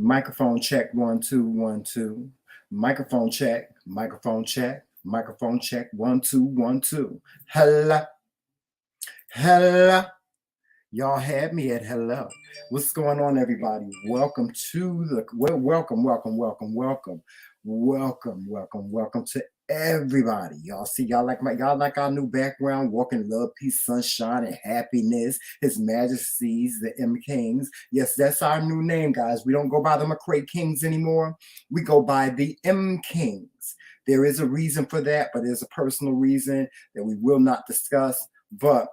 Microphone check, 1 2 1 2. Microphone check, microphone check, microphone check, 1 2 1 2. Hello, hello. Y'all had me at hello. What's going on, everybody? Welcome to welcome to everybody. Y'all see, y'all like our new background, walking love, peace, sunshine, and happiness. His Majesty's TheMKingz. Yes, that's our new name, guys. We don't go by the TheMKingz anymore. We go by TheMKingz. There is a reason for that, but there's a personal reason that we will not discuss. But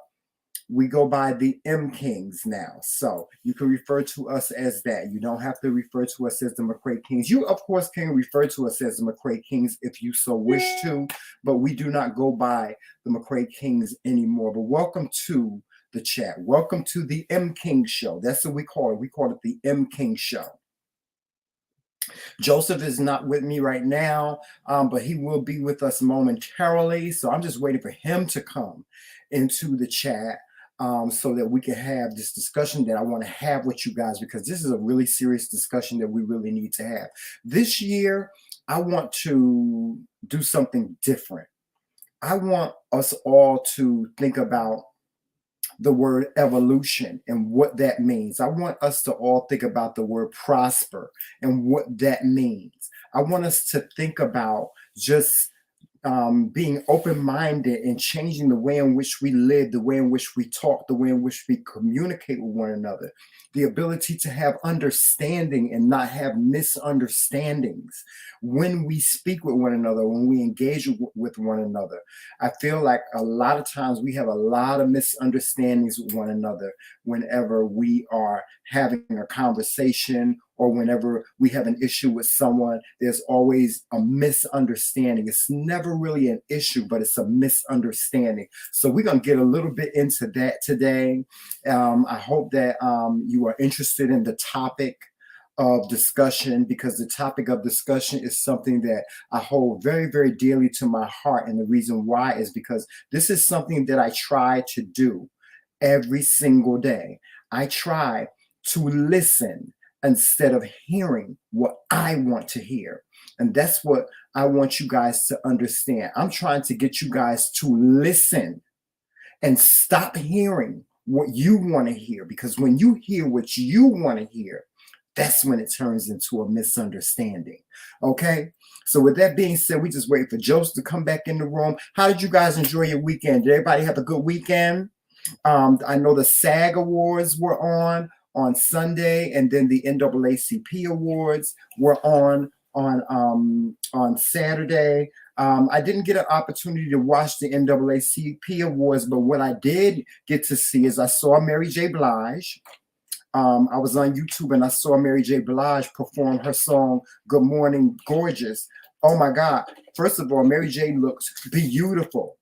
we go by TheMKingz now. So you can refer to us as that. You don't have to refer to us as the TheMKingz. You, of course, can refer to us as the TheMKingz if you so wish to, but we do not go by the TheMKingz anymore. But welcome to the chat. Welcome to the TheMKingz Show. That's what we call it. We call it the TheMKingz Show. Joseph is not with me right now, but he will be with us momentarily. So I'm just waiting for him to come into the chat. So that we can have this discussion that I want to have with you guys, because this is a really serious discussion that we really need to have. This year, I want to do something different. I want us all to think about the word evolution and what that means. I want us to all think about the word prosper and what that means. I want us to think about just being open-minded and changing the way in which we live, the way in which we talk, the way in which we communicate with one another, the ability to have understanding and not have misunderstandings when we speak with one another, when we engage with one another. I feel like a lot of times we have a lot of misunderstandings with one another whenever we are having a conversation, or whenever we have an issue with someone. There's always a misunderstanding. It's never really an issue, but it's a misunderstanding. So we're going to get a little bit into that today. I hope that you are interested in the topic of discussion, because the topic of discussion is something that I hold very, very dearly to my heart. And the reason why is because this is something that I try to do every single day. I try to listen instead of hearing what I want to hear. And that's what I want you guys to understand. I'm trying to get you guys to listen and stop hearing what you want to hear, because when you hear what you want to hear, that's when it turns into a misunderstanding. Okay? So with that being said, we just wait for Joseph to come back in the room. How did you guys enjoy your weekend? Did everybody have a good weekend? I know the SAG Awards were on Sunday, and then the NAACP Awards were on Saturday. I didn't get an opportunity to watch the NAACP Awards, but what I did get to see is I saw Mary J. Blige. I was on YouTube and I saw Mary J. Blige perform her song, Good Morning Gorgeous. Oh my God. First of all, Mary J. looks beautiful.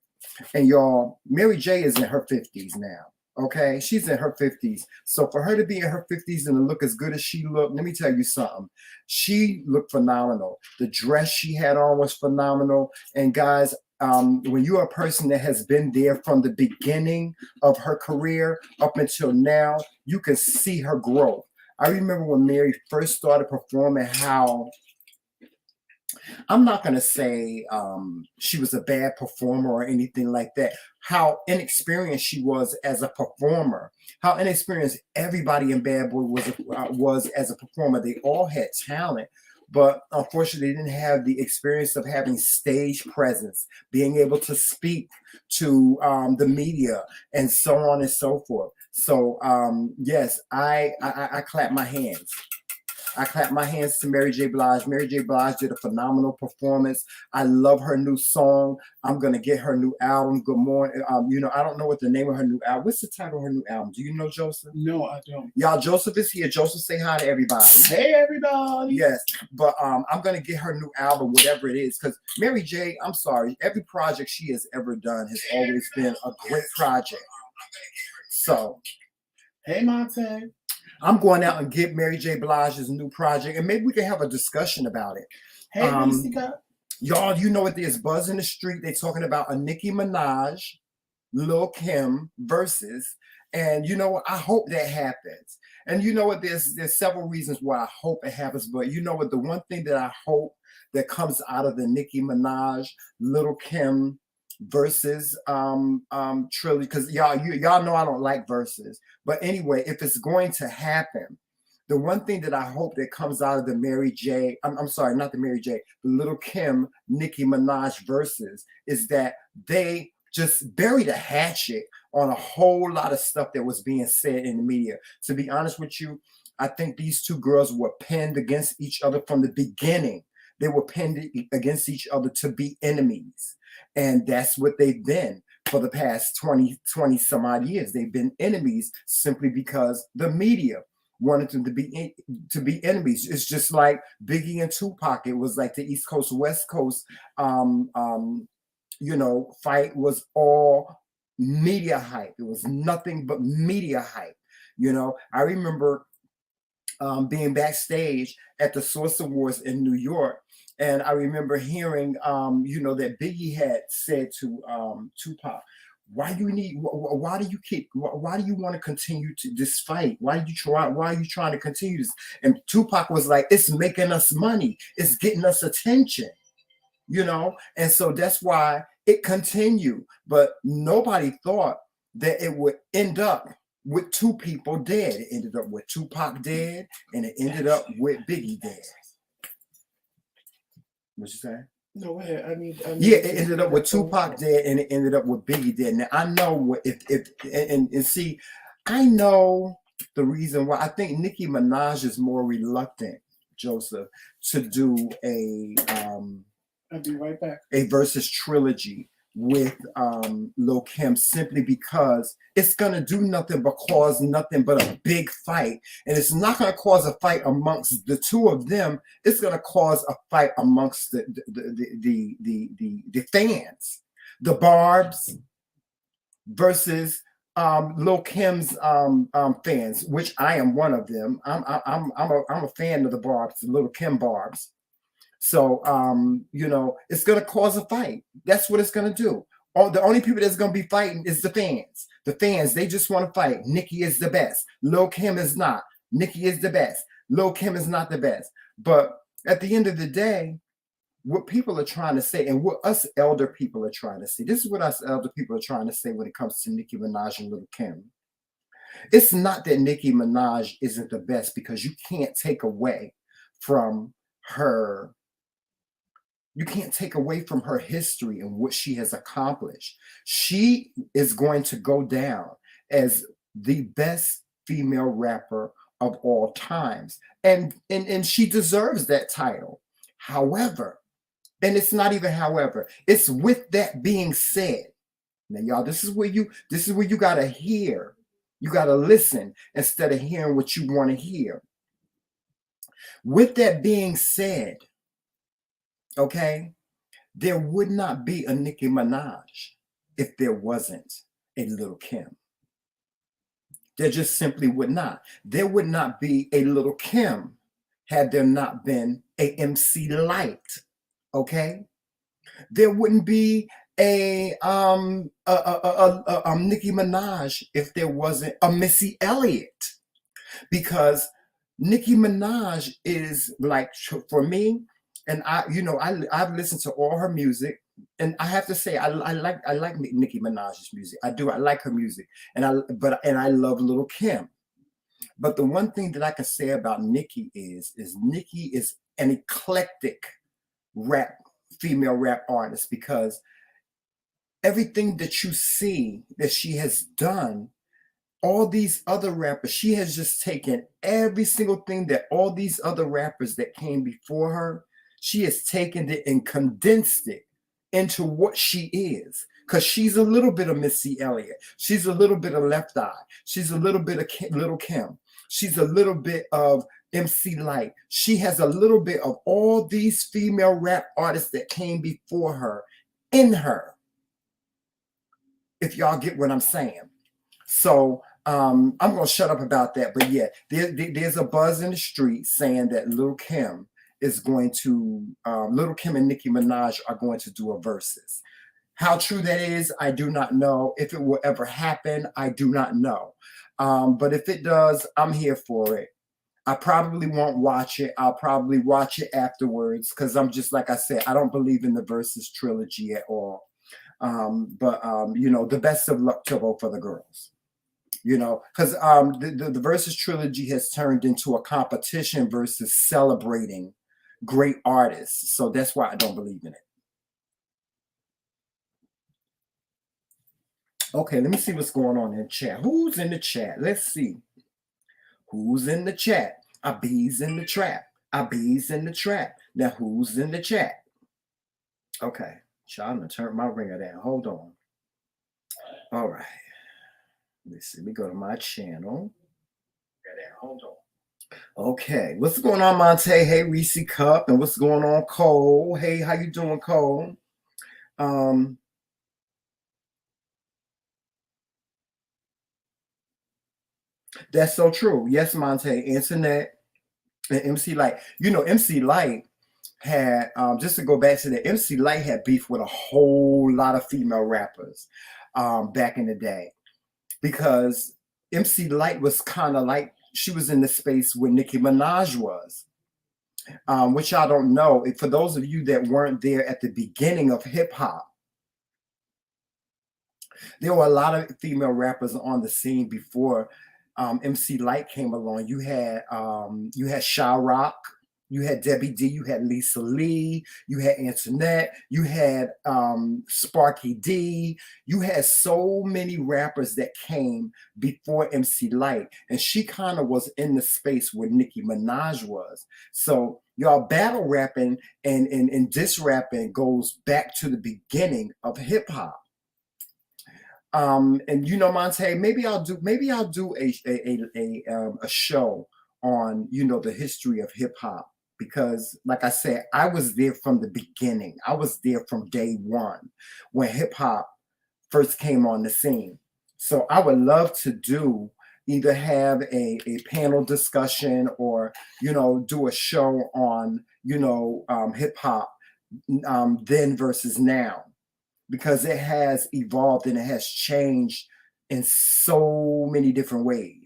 And y'all, Mary J. is in her 50s now. Okay, she's in her 50s. So for her to be in her 50s and to look as good as she looked, let me tell you something. She looked phenomenal. The dress she had on was phenomenal. And guys, when you're a person that has been there from the beginning of her career up until now, you can see her growth. I remember when Mary first started performing, how I'm not going to say she was a bad performer or anything like that. How inexperienced she was as a performer. How inexperienced everybody in Bad Boy was as a performer. They all had talent, but unfortunately they didn't have the experience of having stage presence, being able to speak to the media, and so on and so forth. So yes, I clap my hands. I clap my hands to Mary J. Blige. Mary J. Blige did a phenomenal performance. I love her new song. I'm going to get her new album, Good Morning. I don't know what the name of her new album. What's the title of her new album? Do you know, Joseph? No, I don't. Y'all, Joseph is here. Joseph, say hi to everybody. Hey, everybody. Yes, but I'm going to get her new album, whatever it is, because Mary J., I'm sorry, every project she has ever done has always been a great project. So, hey, Monte. I'm going out and get Mary J. Blige's new project, and maybe we can have a discussion about it. Hey, y'all, you know what? There's buzz in the street. They're talking about a Nicki Minaj, Lil Kim versus, and you know what? I hope that happens. And you know what? There's several reasons why I hope it happens, but you know what? The one thing that I hope that comes out of the Nicki Minaj, Little Kim versus trilogy, because y'all know I don't like verses. But anyway, if it's going to happen, the one thing that I hope that comes out of the Mary J, I'm sorry, not the Mary J, the Little Kim, Nicki Minaj verses is that they just buried a hatchet on a whole lot of stuff that was being said in the media. To be honest with you, I think these two girls were pinned against each other from the beginning. They were pinned against each other to be enemies. And that's what they've been for the past 20 some odd years. They've been enemies simply because the media wanted them to be enemies. It's just like Biggie and Tupac. It was like the East Coast, West Coast fight was all media hype. It was nothing but media hype. I remember being backstage at the Source Awards in New York, and I remember hearing, that Biggie had said to Tupac, why do you want to continue to this fight? Why are you trying to continue this? And Tupac was like, it's making us money. It's getting us attention, And so that's why it continued. But nobody thought that it would end up with two people dead. It ended up with Tupac dead, and it ended up with Biggie dead. What you say? No, go ahead. I mean, it ended up with Tupac dead, and it ended up with Biggie dead. Now I know see, I know the reason why. I think Nicki Minaj is more reluctant, Joseph, to do I'll be right back. a versus trilogy with Lil Kim, simply because it's gonna do nothing but cause nothing but a big fight, and it's not gonna cause a fight amongst the two of them. It's gonna cause a fight amongst the fans, the Barbs versus Lil Kim's fans, which I am one of them. I'm a fan of the Barbs, the Lil Kim Barbs. So, it's going to cause a fight. That's what it's going to do. The only people that's going to be fighting is the fans. The fans, they just want to fight. Nicki is the best. Lil Kim is not. Nicki is the best. Lil Kim is not the best. But at the end of the day, what people are trying to say, and what us elder people are trying to say, this is what us elder people are trying to say when it comes to Nicki Minaj and Lil Kim. It's not that Nicki Minaj isn't the best, because you can't take away from her. You can't take away from her history and what she has accomplished. She is going to go down as the best female rapper of all times. And she deserves that title. However, and it's not even however, it's with that being said. Now, y'all, this is where you gotta hear. You gotta listen instead of hearing what you want to hear. With that being said, okay, there would not be a Nicki Minaj if there wasn't a Lil Kim. There just simply would not. There would not be a Lil Kim had there not been a MC Lyte. Okay, there wouldn't be a Nicki Minaj if there wasn't a Missy Elliott, because Nicki Minaj is like, for me. And I've listened to all her music, and I have to say I like Nicki Minaj's music. I do. I like her music, and I love Lil Kim. But the one thing that I can say about Nicki is Nicki is an eclectic female rap artist, because everything that you see that she has done, all these other rappers, she has just taken every single thing that all these other rappers that came before her. She has taken it and condensed it into what she is. Because she's a little bit of Missy Elliott. She's a little bit of Left Eye. She's a little bit of Lil Kim. She's a little bit of MC Lyte. She has a little bit of all these female rap artists that came before her in her. If y'all get what I'm saying. So I'm going to shut up about that. But yeah, there's a buzz in the street saying that Lil Kim is going to, Lil Kim and Nicki Minaj are going to do a versus. How true that is, I do not know. If it will ever happen, I do not know. But if it does, I'm here for it. I probably won't watch it. I'll probably watch it afterwards because I'm just like I said, I don't believe in the Versus trilogy at all. But the best of luck to both of the girls. Because the Versus trilogy has turned into a competition versus celebrating great artists. So that's why I don't believe in it. Okay, let me see what's going on in the chat. Who's in the chat? Let's see. Who's in the chat? A bee's in the trap. A bee's in the trap. Now who's in the chat? Okay, I'm gonna turn my ringer down. Hold on. All right. Let's see. We go to my channel. Hold on. Okay, what's going on, Monte? Hey, Reese Cup, and what's going on, Cole? Hey, how you doing, Cole? That's so true. Yes, Monte. Internet and MC Light. MC Light had just to go back to that. MC Light had beef with a whole lot of female rappers back in the day because MC Light was kind of like she was in the space where Nicki Minaj was. Which I don't know. For those of you that weren't there at the beginning of hip hop, there were a lot of female rappers on the scene before MC Light came along. You had Sha Rock, you had Debbie D, you had Lisa Lee, you had Antoinette, you had Sparky D. You had so many rappers that came before MC Light, and she kind of was in the space where Nicki Minaj was. So y'all battle rapping and diss rapping goes back to the beginning of hip hop. And Monte, maybe I'll do a show on the history of hip hop because, like I said, I was there from the beginning. I was there from day one when hip hop first came on the scene. So I would love to either have a panel discussion or do a show on hip hop then versus now, because it has evolved and it has changed in so many different ways.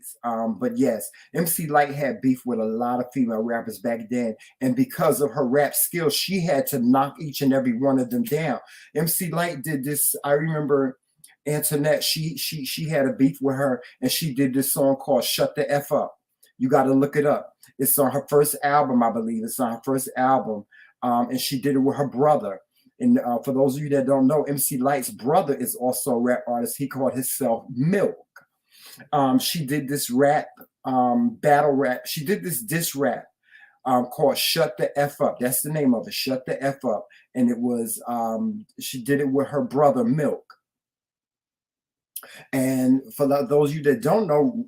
But yes, MC Light had beef with a lot of female rappers back then. And because of her rap skills, she had to knock each and every one of them down. MC Light did this. I remember Antoinette, she had a beef with her and she did this song called Shut the F Up. You got to look it up. It's on her first album, I believe. It's on her first album. And she did it with her brother. And for those of you that don't know, MC Light's brother is also a rap artist. He called himself Milk. She did this rap, battle rap. She did this diss rap called Shut the F Up. That's the name of it, Shut the F Up. And it was, she did it with her brother Milk. And for those of you that don't know,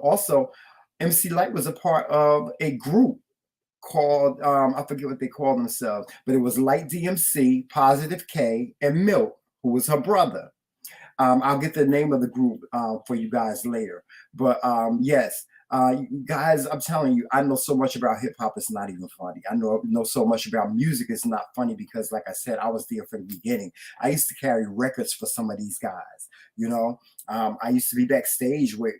also, MC Light was a part of a group called I forget what they called themselves, but it was Light DMC, Positive K, and Milk, who was her brother. I'll get the name of the group for you guys later. But yes, guys, I'm telling you, I know so much about hip hop, it's not even funny. I know so much about music, it's not funny because, like I said, I was there from the beginning. I used to carry records for some of these guys. I used to be backstage with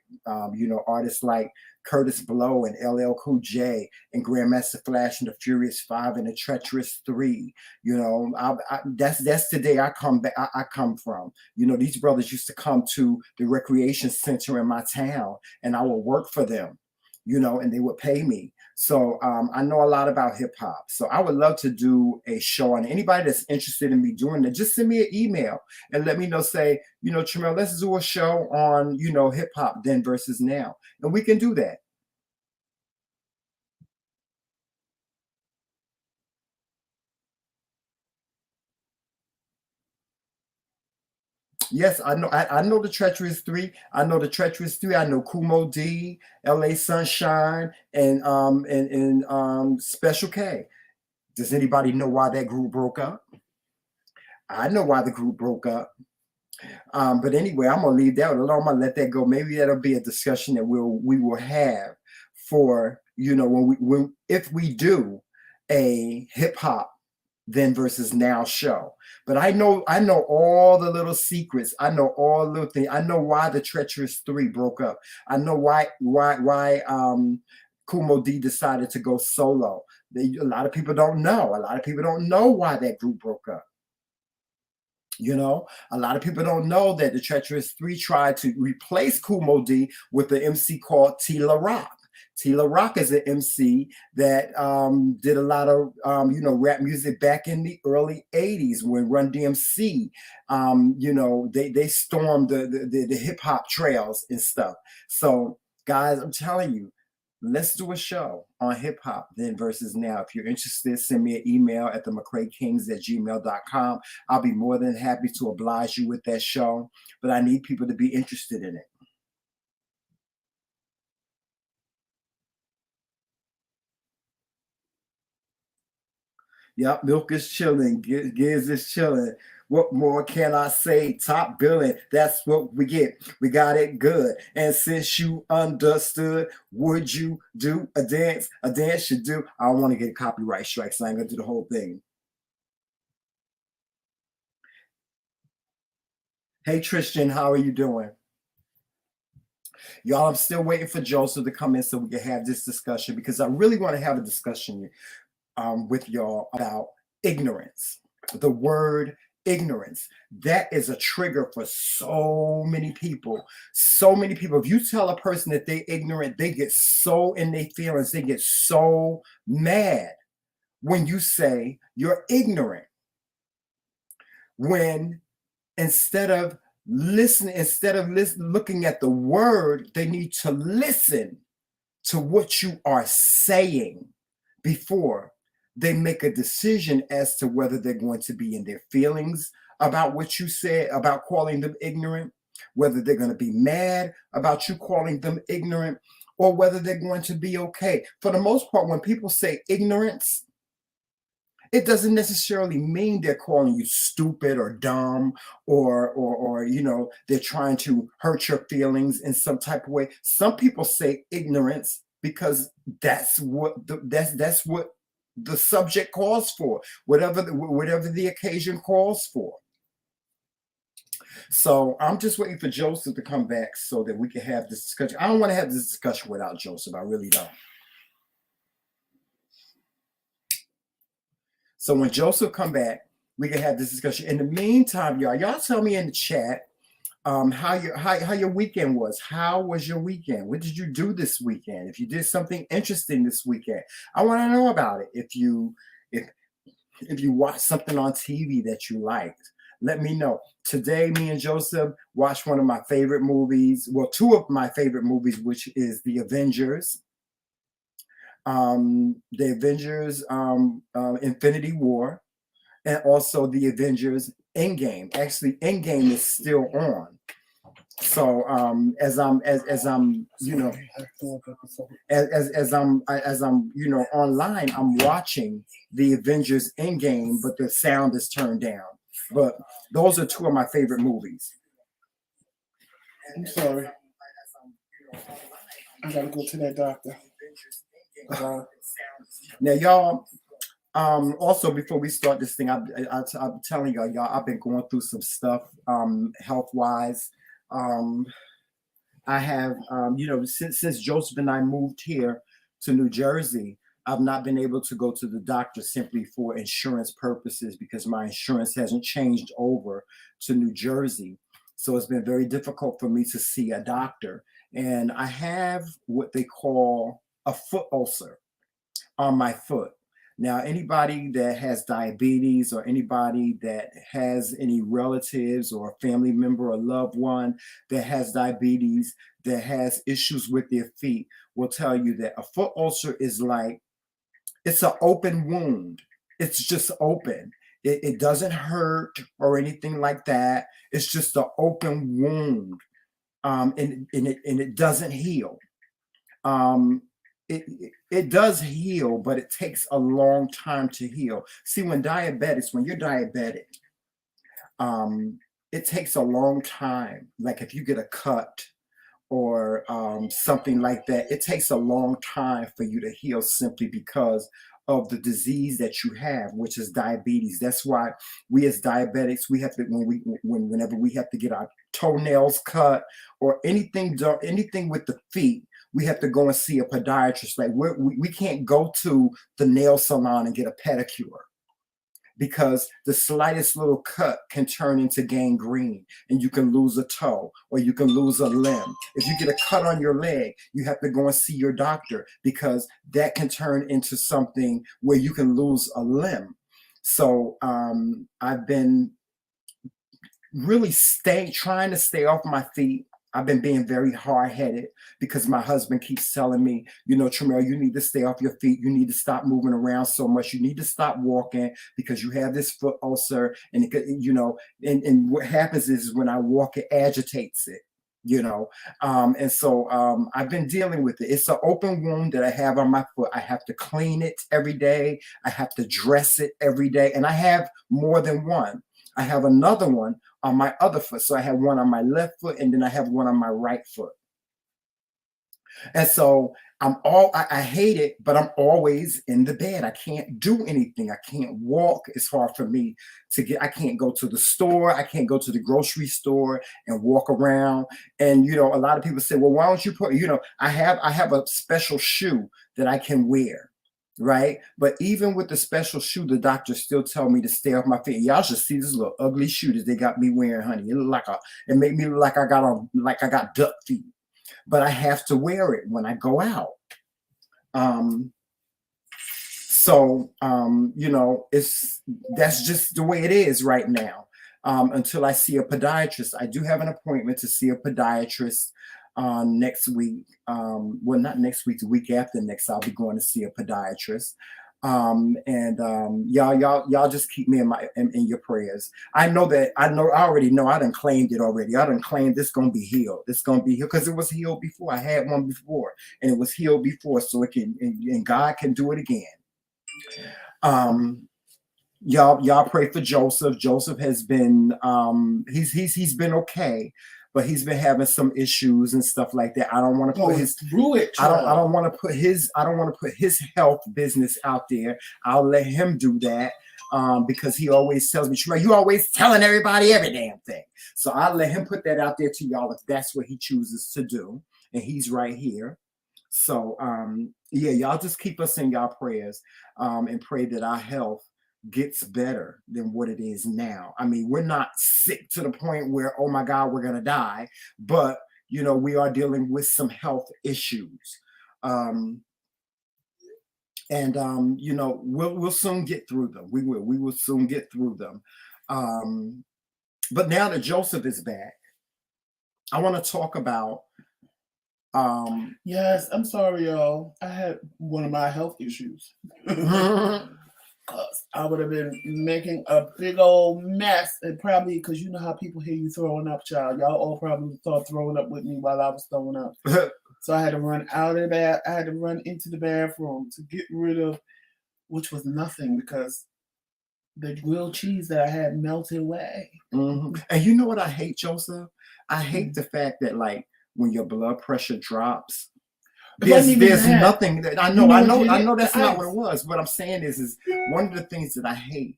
artists like Curtis Blow and LL Cool J and Grandmaster Flash and the Furious Five and the Treacherous Three. That's the day I come from. These brothers used to come to the recreation center in my town, and I would work for them. And they would pay me. So I know a lot about hip hop. So I would love to do a show on it. Anybody that's interested in me doing that, just send me an email and let me know, say, Tramel, let's do a show on, hip hop then versus now. And we can do that. Yes, I know. I know the Treacherous Three. I know the Treacherous Three. I know Kumo D, L.A. Sunshine, and Special K. Does anybody know why that group broke up? I know why the group broke up. But anyway, I'm gonna leave that alone. I'm gonna let that go. Maybe that'll be a discussion that we will have for if we do a hip hop Then versus Now show. But I know all the little secrets. I know all the little things. I know why the Treacherous Three broke up. I know why Kumo D decided to go solo. A lot of people don't know. A lot of people don't know why that group broke up. You know, a lot of people don't know that the Treacherous Three tried to replace Kumo D with the MC called Tila Rock. Tila Rock is an MC that did a lot of, rap music back in the early 80s when Run DMC, they stormed the hip hop trails and stuff. So, guys, I'm telling you, let's do a show on hip hop then versus now. If you're interested, send me an email at TheMKingz@gmail.com. I'll be more than happy to oblige you with that show, but I need people to be interested in it. Yep, Milk is chilling. Giz is chilling. What more can I say? Top billing. That's what we get. We got it good. And since you understood, would you do a dance? A dance should do. I don't want to get a copyright strike, so I ain't gonna do the whole thing. Hey Tristan, how are you doing? Y'all, I'm still waiting for Joseph to come in so we can have this discussion because I really want to have a discussion with y'all about ignorance. The word ignorance, that is a trigger for so many people. So many people. If you tell a person that they're ignorant, they get so in their feelings, they get so mad when you say you're ignorant. When instead of looking at the word, they need to listen to what you are saying before they make a decision as to whether they're going to be in their feelings about what you said, about calling them ignorant, whether they're going to be mad about you calling them ignorant, or whether they're going to be okay. For the most part, when people say ignorance, it doesn't necessarily mean they're calling you stupid or dumb or they're trying to hurt your feelings in some type of way. Some people say ignorance because that's what the subject calls for, whatever the occasion calls for. So I'm just waiting for Joseph to come back so that we can have this discussion. I don't want to have this discussion without Joseph. I really don't. So when Joseph come back, we can have this discussion. In the meantime, y'all tell me in the chat how your weekend was. How was your weekend? What did you do this weekend? If you did something interesting this weekend, I want to know about it. If you watched something on TV that you liked, let me know. Today, me and Joseph watched one of my favorite movies. Well, two of my favorite movies, which is The Avengers. The Avengers Infinity War, and also The Avengers Endgame. Actually, Endgame is still on. So as I'm online, I'm watching The Avengers Endgame, but the sound is turned down. But those are two of my favorite movies. I'm sorry. I gotta go to that doctor. Now, y'all, also before we start this thing, I'm telling y'all, I've been going through some stuff health-wise. I have, since Joseph and I moved here to New Jersey, I've not been able to go to the doctor simply for insurance purposes because my insurance hasn't changed over to New Jersey. So it's been very difficult for me to see a doctor. And I have what they call a foot ulcer on my foot. Now, anybody that has diabetes or anybody that has any relatives or a family member or loved one that has diabetes, that has issues with their feet, will tell you that a foot ulcer is like, it's an open wound. It's just open. It doesn't hurt or anything like that. It's just an open wound, and it doesn't heal. It does heal, but it takes a long time to heal. See, when you're diabetic, it takes a long time. Like if you get a cut or something like that, it takes a long time for you to heal simply because of the disease that you have, which is diabetes. That's why we as diabetics, we have to, whenever we have to get our toenails cut or anything done, anything with the feet, we have to go and see a podiatrist. Like we can't go to the nail salon and get a pedicure, because the slightest little cut can turn into gangrene and you can lose a toe or you can lose a limb. If you get a cut on your leg, you have to go and see your doctor, because that can turn into something where you can lose a limb. So I've been really trying to stay off my feet. I've been being very hard-headed because my husband keeps telling me, Tramel, you need to stay off your feet. You need to stop moving around so much. You need to stop walking because you have this foot ulcer. And, and what happens is when I walk, it agitates it, and so I've been dealing with it. It's an open wound that I have on my foot. I have to clean it every day. I have to dress it every day. And I have more than one. I have another one on my other foot. So I have one on my left foot, and then I have one on my right foot. And so I hate it, but I'm always in the bed. I can't do anything. I can't walk. It's hard for me I can't go to the store. I can't go to the grocery store and walk around. And, a lot of people say, well, why don't you put, I have a special shoe that I can wear. Right. But even with the special shoe, the doctor still tell me to stay off my feet. Y'all should see this little ugly shoe that they got me wearing, honey. It made me look like I got duck feet. But I have to wear it when I go out. That's just the way it is right now. Until I see a podiatrist. I do have an appointment to see a podiatrist next week. Well, not next week, the week after next, I'll be going to see a podiatrist. Y'all just keep me in your prayers. I already know I done claimed it already. I done claimed this gonna be healed. It's gonna be healed because it was healed before. I had one before and it was healed before, so it can, and God can do it again. Y'all pray for Joseph. Joseph has been he's been okay, but he's been having some issues and stuff like that. I don't want to put his through it. I don't want to put his health business out there. I'll let him do that because he always tells me, you always telling everybody every damn thing. So I'll let him put that out there to y'all if that's what he chooses to do. And he's right here. So y'all just keep us in y'all prayers and pray that our health gets better than what it is now. I mean, we're not sick to the point where, oh my God, we're gonna die, but we are dealing with some health issues. We'll soon get through them. We will soon get through them. But now that Joseph is back, I want to talk about yes, I'm sorry, y'all. I had one of my health issues. I would have been making a big old mess, and probably because you know how people hear you throwing up, child. Y'all all probably thought throwing up with me while I was throwing up. So I had to run out of the bath. I had to run into the bathroom to get rid of, which was nothing because the grilled cheese that I had melted away. Mm-hmm. And you know what I hate, Joseph? I hate the fact that when your blood pressure drops, there's nothing that I know that's not what it was. What I'm saying is one of the things that I hate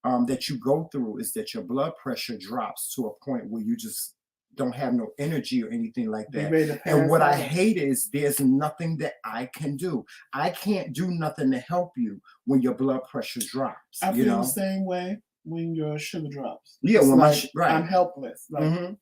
that you go through is that your blood pressure drops to a point where you just don't have no energy or anything like that. And what I hate is there's nothing that I can do. I can't do nothing to help you when your blood pressure drops. I feel the same way when your sugar drops. Yeah, when right. I'm helpless.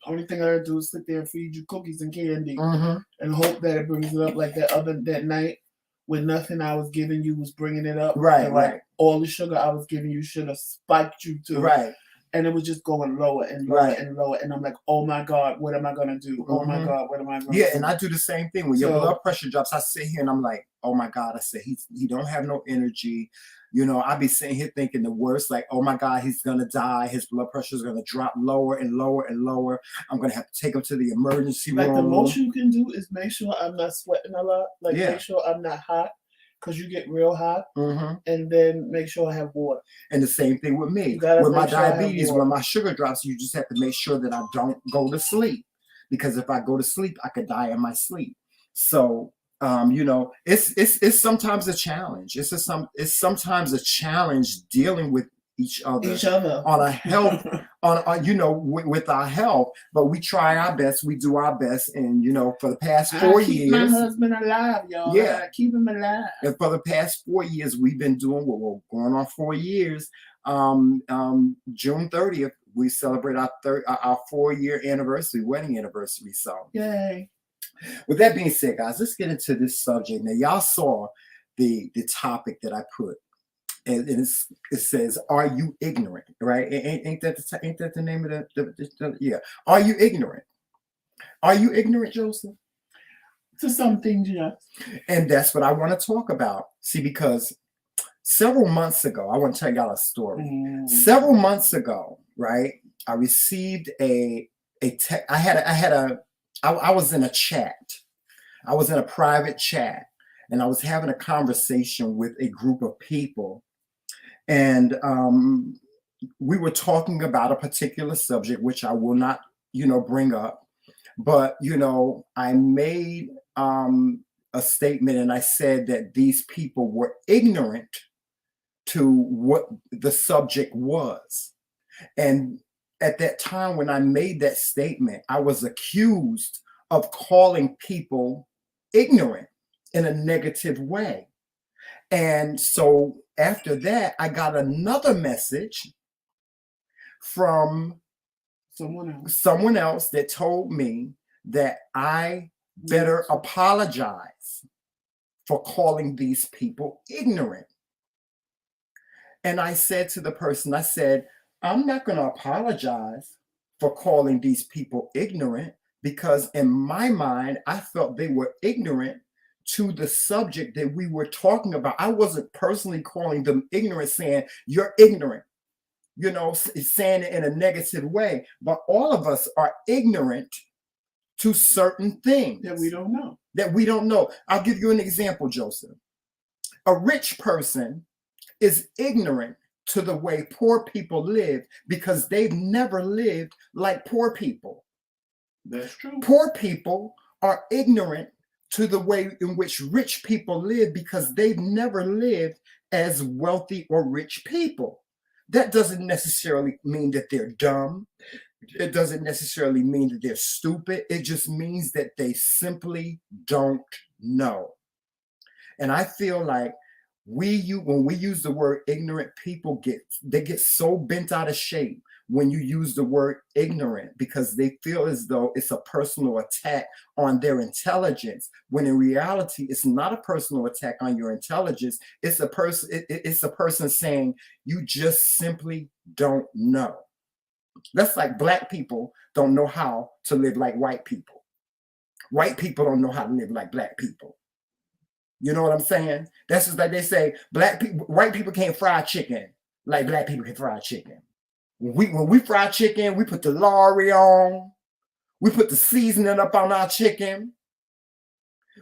Only thing I do is sit there and feed you cookies and candy and hope that it brings it up like that night when nothing I was giving you was bringing it up. Right. All the sugar I was giving you should have spiked you too. Right. And it was just going lower and lower and lower. And I'm like, oh my God, what am I going to do? Oh my God, what am I going to do? Yeah, and I do the same thing. When your blood pressure drops, I sit here and I'm like, oh my God, I said, he don't have no energy. I be sitting here thinking the worst, like, oh my God, he's going to die. His blood pressure is going to drop lower and lower and lower. I'm going to have to take him to the emergency room. The most you can do is make sure I'm not sweating a lot. Make sure I'm not hot. Because you get real hot, and then make sure I have water. And the same thing with me. With my diabetes, when my sugar drops, you just have to make sure that I don't go to sleep. because if I go to sleep, I could die in my sleep. So it's sometimes a challenge. It's sometimes a challenge dealing with each other on a health with our health, but we try our best, we do our best. And for the past 4 years, keep my husband alive, y'all. Yeah, keep him alive. And for the past 4 years, we've been doing what we're going on 4 years. June 30th, we celebrate our 4-year wedding anniversary. So yay. With that being said, guys, let's get into this subject. Now, y'all saw the topic that I put, and it says, "Are you ignorant?" Right? Ain't that the name of the yeah? Are you ignorant? Are you ignorant, Joseph? To some things, yes. And that's what I want to talk about. See, because several months ago, I want to tell y'all a story. Several months ago, right? I received I was in a chat. I was in a private chat, and I was having a conversation with a group of people. And we were talking about a particular subject, which I will not, bring up. But, I made a statement, and I said that these people were ignorant to what the subject was. And at that time, when I made that statement, I was accused of calling people ignorant in a negative way. And so after that, I got another message from someone else that told me that I better apologize for calling these people ignorant. And I said to the person, I said, I'm not going to apologize for calling these people ignorant, because in my mind, I felt they were ignorant to the subject that we were talking about. I wasn't personally calling them ignorant, saying you're ignorant, saying it in a negative way. But all of us are ignorant to certain things that we don't know. I'll give you an example, Joseph. A rich person is ignorant to the way poor people live because they've never lived like poor people. That's true. Poor people are ignorant to the way in which rich people live because they've never lived as wealthy or rich people. That doesn't necessarily mean that they're dumb. It doesn't necessarily mean that they're stupid. It just means that they simply don't know. And I feel like when we use the word ignorant, people get so bent out of shape when you use the word ignorant, because they feel as though it's a personal attack on their intelligence, when in reality it's not a personal attack on your intelligence. It's a person saying you just simply don't know. That's like black people don't know how to live like white people. White people don't know how to live like black people. You know what I'm saying? That's just like they say, white people can't fry chicken like black people can fry chicken. When we fry chicken, we put the lard on, we put the seasoning up on our chicken,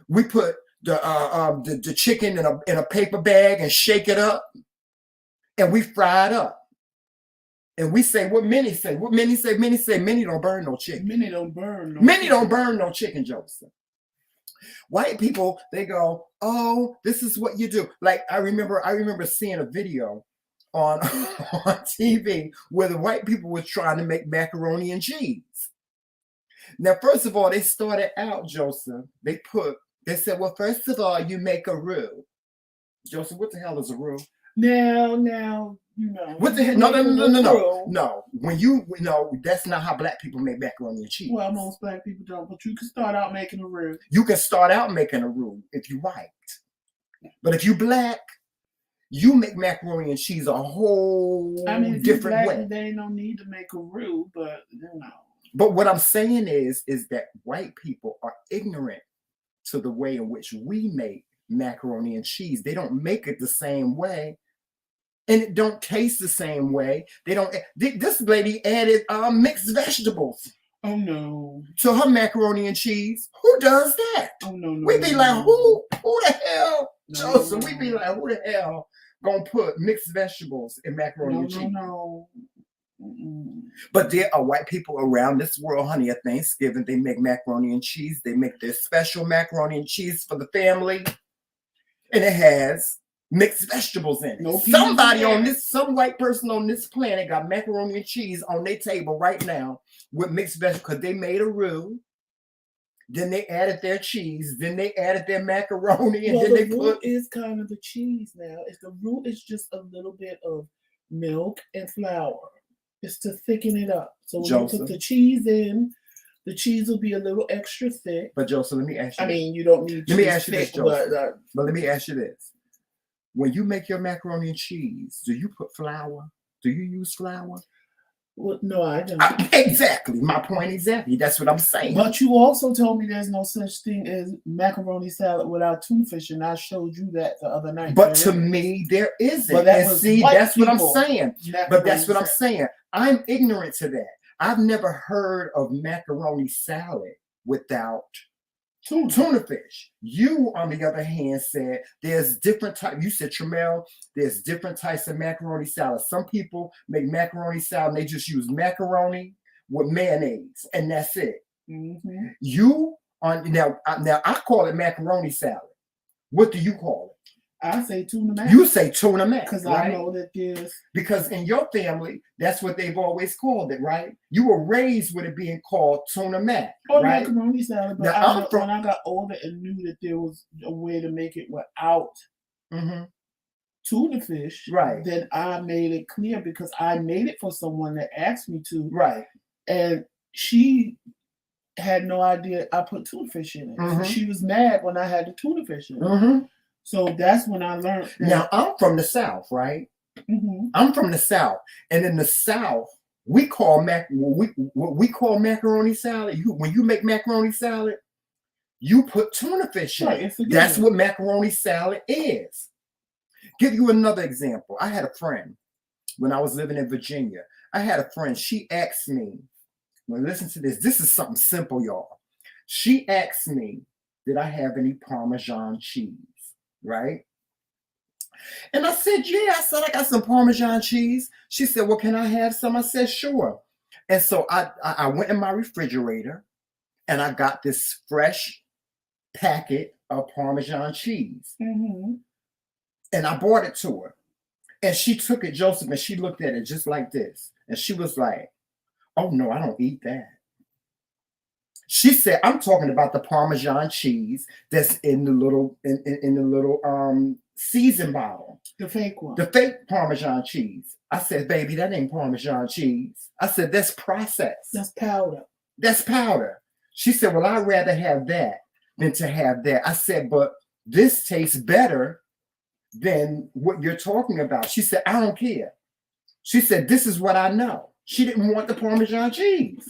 we put the chicken in a paper bag and shake it up, and we fry it up. And we say what many say. What many say? Many say many don't burn no chicken. Many don't burn no chicken, Joseph. White people, they go, oh, this is what you do. Like I remember seeing a video on TV where the white people were trying to make macaroni and cheese. Now, first of all, they started out, Joseph. They said, well, first of all, you make a roux. Joseph, what the hell is a roux? Now, What the hell? No. That's not how black people make macaroni and cheese. Well, most black people don't, but you can start out making a roux. You can start out making a roux if you white. But if you black, you make macaroni and cheese a whole different way. They ain't no need to make a roux, but But what I'm saying is that white people are ignorant to the way in which we make macaroni and cheese. They don't make it the same way, and it don't taste the same way. They don't. This lady added mixed vegetables. Oh no! To her macaroni and cheese. Who does that? Oh no! We be like, who the hell, Joseph? We be like, who the hell gonna put mixed vegetables in macaroni and cheese? No. But there are white people around this world, honey, at Thanksgiving, they make macaroni and cheese. They make their special macaroni and cheese for the family. And it has mixed vegetables in it. Somebody on this, some white person on this planet got macaroni and cheese on their table right now with mixed vegetables because they made a roux. Then they added their cheese. Then they added their macaroni, and then they roux is kind of the cheese now. If the roux is just a little bit of milk and flour, it's to thicken it up. So when you put the cheese in, the cheese will be a little extra thick. But Joseph, let me ask you. I mean, you don't need. Let me ask you this, Joseph. But let me ask you this: when you make your macaroni and cheese, do you put flour? Do you use flour? Well, no, I don't. Exactly. My point exactly. That's what I'm saying. But you also told me there's no such thing as macaroni salad without tuna fish, and I showed you that the other night. But to me, there isn't. But and see, that's what I'm saying. But that's what I'm saying. I'm ignorant to that. I've never heard of macaroni salad without tuna fish. You, on the other hand, said there's different types. You said, Tramel, there's different types of macaroni salad. Some people make macaroni salad and they just use macaroni with mayonnaise, and that's it. Mm-hmm. You on now I call it macaroni salad. What do you call it? I say tuna mac. You say tuna mac. Because right? I know that there's... Because in your family, that's what they've always called it, right? You were raised with it being called tuna mac, or right? macaroni salad. But now, when I got older and knew that there was a way to make it without tuna fish, right? Then I made it clear because I made it for someone that asked me to. Right. And she had no idea I put tuna fish in it. So she was mad when I had the tuna fish in it. So that's when I learned. Now, I'm from the South, right? I'm from the South. And in the South, we call we call macaroni salad. When you make macaroni salad, you put tuna fish in it. That's what macaroni salad is. Give you another example. I had a friend when I was living in Virginia. I had a friend. She asked me, well, listen to this. This is something simple, y'all. She asked me, did I have any Parmesan cheese? Right? And I said, yeah. I said, I got some Parmesan cheese. She said, well, can I have some? I said, sure. And so I went in my refrigerator and I got this fresh packet of Parmesan cheese. And I brought it to her. And she took it, Joseph, and she looked at it just like this. And she was like, oh, no, I don't eat that. She said, I'm talking about the Parmesan cheese that's in the little in the little season bottle. The fake one. The fake Parmesan cheese. I said, baby, that ain't Parmesan cheese. I said, that's processed. That's powder. That's powder. She said, well, I'd rather have that than to have that. I said, but this tastes better than what you're talking about. She said, I don't care. She said, this is what I know. She didn't want the Parmesan cheese.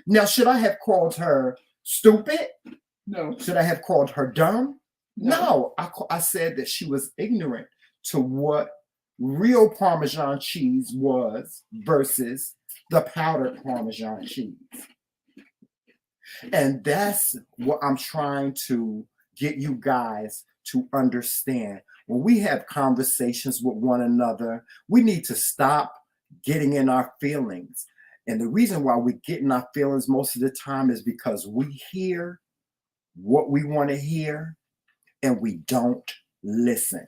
Now, should I have called her stupid? No. Should I have called her dumb? No. I said that she was ignorant to what real Parmesan cheese was versus the powdered Parmesan cheese. And that's what I'm trying to get you guys to understand. When we have conversations with one another, we need to stop getting in our feelings. And the reason why we get in our feelings most of the time is because we hear what we want to hear and we don't listen.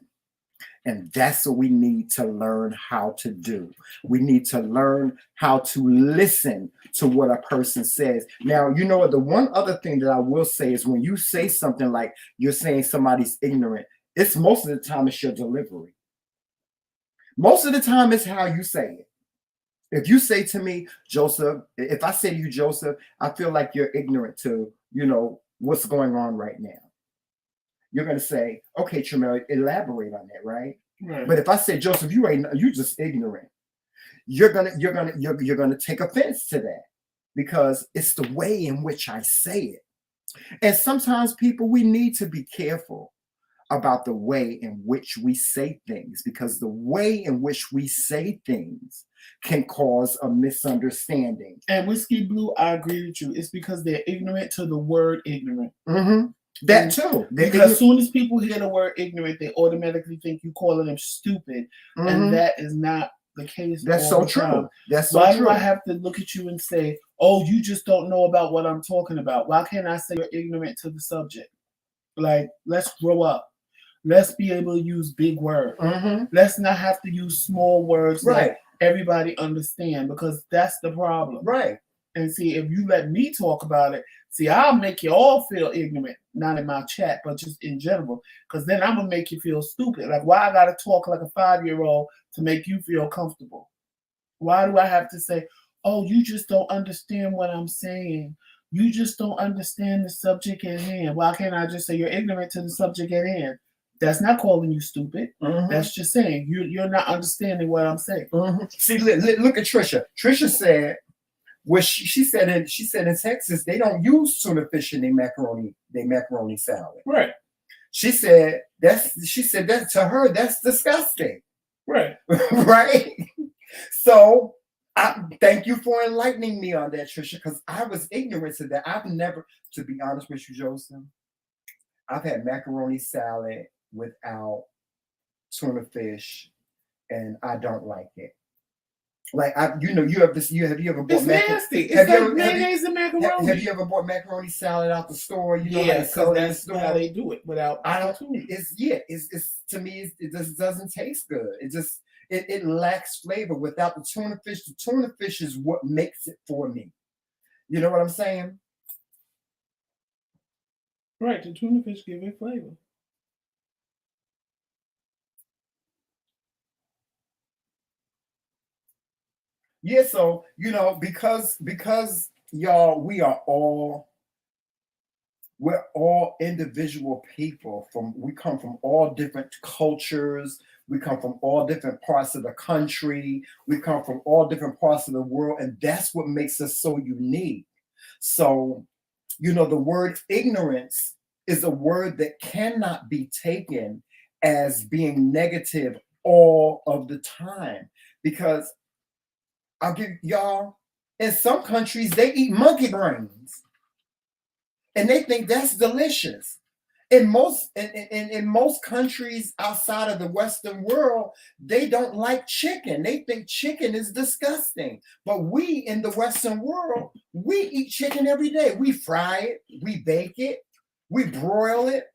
And that's what we need to learn how to do. We need to learn how to listen to what a person says. Now, you know what? The one other thing that I will say is when you say something like you're saying somebody's ignorant, it's most of the time it's your delivery. Most of the time it's how you say it. If you say to me, Joseph, if I say to you, Joseph, I feel like you're ignorant to, what's going on right now. You're going to say, okay, Tramel, elaborate on that, right? Right. But if I say, Joseph, you just ignorant, you're gonna take offense to that because it's the way in which I say it. And sometimes people, we need to be careful about the way in which we say things, because the way in which we say things can cause a misunderstanding. And Whiskey Blue, I agree with you. It's because they're ignorant to the word ignorant. That too. Because as soon as people hear the word ignorant, they automatically think you calling them stupid. And that is not the case. That's so true. That's so Why true. do I have to look at you and say, "Oh, you just don't know about what I'm talking about"? Why can't I say you're ignorant to the subject? Like, let's grow up. Let's be able to use big words. Let's not have to use small words that everybody understand, because that's the problem. Right. And see, if you let me talk about it, see, I'll make you all feel ignorant, not in my chat, but just in general, because then I'm going to make you feel stupid. Like, why I got to talk like a 5-year-old to make you feel comfortable? Why do I have to say, oh, you just don't understand what I'm saying? You just don't understand the subject at hand. Why can't I just say you're ignorant to the subject at hand? That's not calling you stupid. That's just saying you're not understanding what I'm saying. See, look at Trisha. Trisha said, well, she said in Texas they don't use tuna fish in their macaroni salad. Right. She said that to her that's disgusting. Right. Right. So I thank you for enlightening me on that, Trisha, because I was ignorant to that. I've never, to be honest with you, Joseph, I've had macaroni salad without tuna fish, and I don't like it. Like you have this. Have you ever bought? It's nasty. It's like mayonnaise and macaroni. Have you ever bought macaroni salad out the store? You know how they sell it in the that's store. how they do it without. I don't. It's to me. It just doesn't taste good. It lacks flavor without the tuna fish. The tuna fish is what makes it for me. You know what I'm saying? Right. The tuna fish give it flavor. Yeah, so because y'all, we're all individual people. We come from all different cultures, we come from all different parts of the country, we come from all different parts of the world, and that's what makes us so unique. So, the word ignorance is a word that cannot be taken as being negative all of the time, because I'll give y'all, in some countries, they eat monkey brains. And they think that's delicious. In most countries outside of the Western world, they don't like chicken. They think chicken is disgusting. But we in the Western world, we eat chicken every day. We fry it, we bake it, we broil it,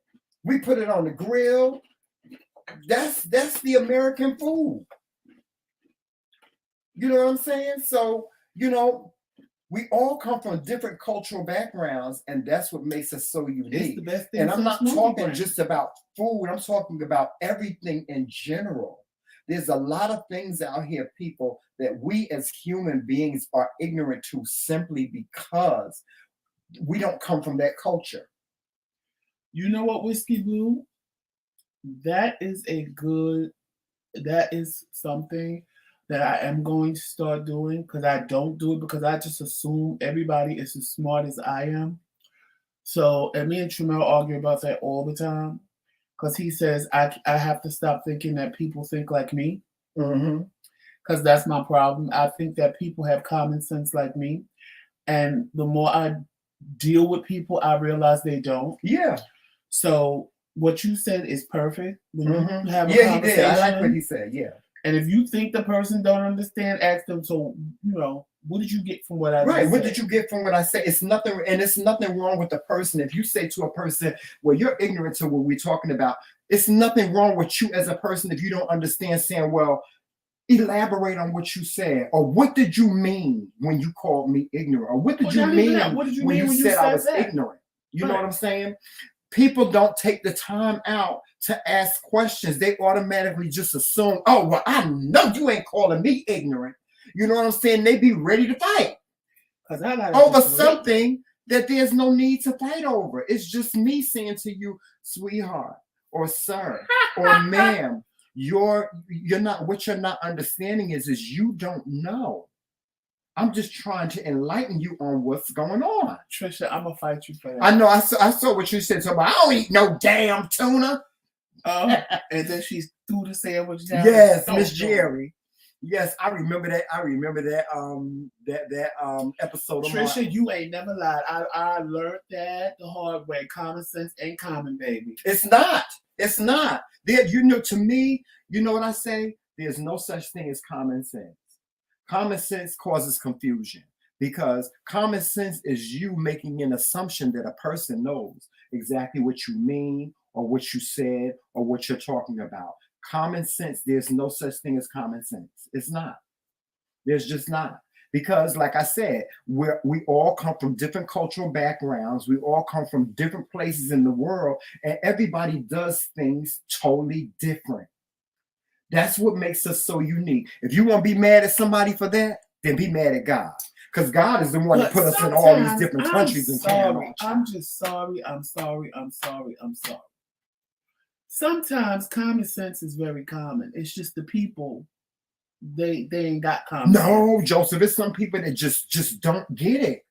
we put it on the grill. That's the American food. You know what I'm saying? So, we all come from different cultural backgrounds, and that's what makes us so unique. It's the best thing. And I'm not talking just about food. I'm talking about everything in general. There's a lot of things out here, people, that we as human beings are ignorant to simply because we don't come from that culture. You know what, Whiskey Blue? That is something that I am going to start doing, because I don't do it because I just assume everybody is as smart as I am. So, and me and Tramel argue about that all the time, because he says I have to stop thinking that people think like me, because that's my problem. I think that people have common sense like me, and the more I deal with people, I realize they don't. Yeah. So what you said is perfect. When you have a conversation, he did. I like what he said. Yeah. And if you think the person don't understand, ask them. So, what did you get from what I said? Right. What did you get from what I said? It's nothing wrong with the person. If you say to a person, well, you're ignorant to what we're talking about, it's nothing wrong with you as a person if you don't understand, saying, well, elaborate on what you said, or what did you mean when you called me ignorant, or what did you mean when you said I was ignorant? You know what I'm saying? People don't take the time out to ask questions. They automatically just assume, oh, well, I know you ain't calling me ignorant. You know what I'm saying? They be ready to fight over something that there's no need to fight over. It's just me saying to you, sweetheart, or sir, or ma'am, you're not, what you're not understanding is you don't know. I'm just trying to enlighten you on what's going on. Trisha, I'm gonna fight you for that. I know. I saw what you said. So I don't eat no damn tuna. And then she threw the sandwich down. Yes, Miss Jerry. Yes, I remember that. That episode. Trisha, you ain't never lied. I learned that the hard way. Common sense ain't common, baby. It's not. It's not. There, to me, you know what I say? there's no such thing as common sense. Common sense causes confusion because common sense is you making an assumption that a person knows exactly what you mean or what you said or what you're talking about. Common sense, there's no such thing as common sense. It's not. There's just not. Because, like I said, we all come from different cultural backgrounds. We all come from different places in the world, and everybody does things totally different. That's what makes us so unique. If you want to be mad at somebody for that, then be mad at God. Because God is the one that put us in all these different countries and sorry. I'm just sorry. I'm sorry. Sometimes common sense is very common. It's just the people, they ain't got common sense. No, Joseph, it's some people that just don't get it.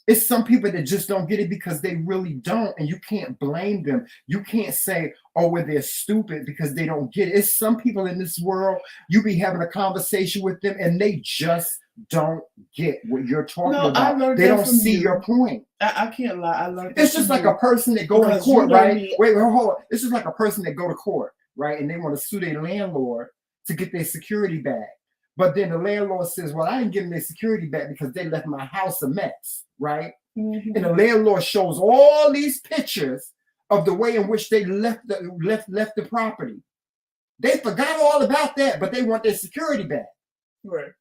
It's some people that just don't get it because they really don't, and you can't blame them. You can't say, oh, well, they're stupid because they don't get it. It's some people in this world, you be having a conversation with them, and they just don't get what you're talking about. They don't see your point. I can't lie. I learned it's just like a person that go to court, right? Wait, hold on. It's just like a person that go to court, right? And they want to sue their landlord to get their security back. But then the landlord says, well, I didn't give them their security back because they left my house a mess, right? Mm-hmm. And the landlord shows all these pictures of the way in which they left the property. They forgot all about that, but they want their security back. Right.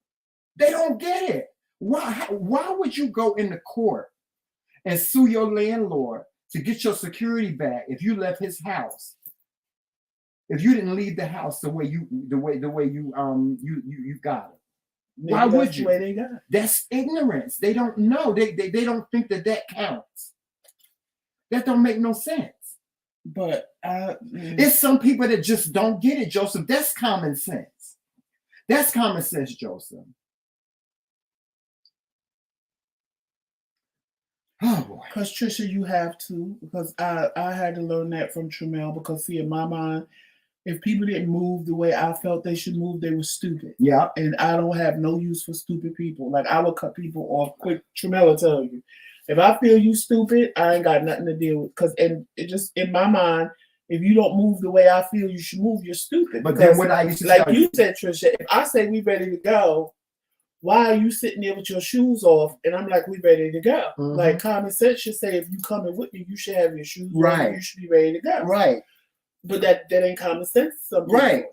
They don't get it. Why would you go into court and sue your landlord to get your security back if you left his house? If you didn't leave the house the way you got it, maybe why would you? The way they got it. That's ignorance. They don't know. They don't think that counts. That don't make no sense. But it's some people that just don't get it, Joseph. That's common sense. That's common sense, Joseph. Oh boy. Because Trisha, you have to. Because I had to learn that from Tramel. Because see, in my mind, if people didn't move the way I felt they should move, they were stupid. Yeah. And I don't have no use for stupid people. Like, I would cut people off quick. Tramel will tell you. If I feel you stupid, I ain't got nothing to deal with. Because it just, in my mind, if you don't move the way I feel you should move, you're stupid. But then what I used to like you said, Trisha, if I say we ready to go, why are you sitting there with your shoes off? And I'm like, we ready to go. Mm-hmm. Like, common sense should say, if you coming with me, you should have your shoes on. You should be ready to go. Right. But that ain't common sense. Right.